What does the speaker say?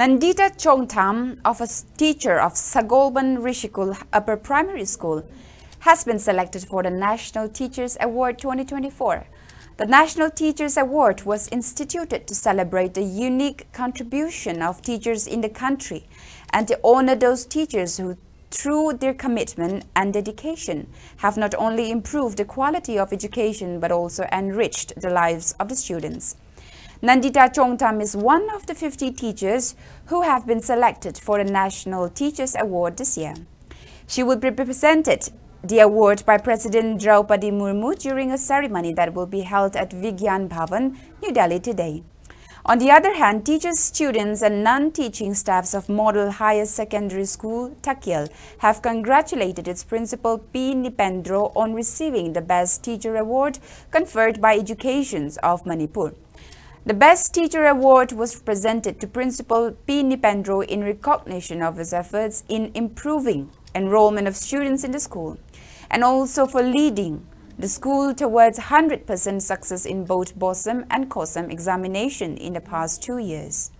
Nandita Chongtham, a teacher of Sagolban Rishikul Upper Primary School, has been selected for the National Teachers Award 2024. The National Teachers Award was instituted to celebrate the unique contribution of teachers in the country and to honor those teachers who, through their commitment and dedication, have not only improved the quality of education but also enriched the lives of the students. Nandita Chongtham is one of the 50 teachers who have been selected for the National Teachers Award this year. She will be presented the award by President Draupadi Murmu during a ceremony that will be held at Vigyan Bhavan, New Delhi today. On the other hand, teachers, students and non-teaching staffs of Model Higher Secondary School, Takyal, have congratulated its principal P. Nipendro on receiving the Best Teacher Award conferred by Education of Manipur. The Best Teacher Award was presented to Principal P. Nipendro in recognition of his efforts in improving enrollment of students in the school and also for leading the school towards 100% success in both BOSM and COSM examination in the past 2 years.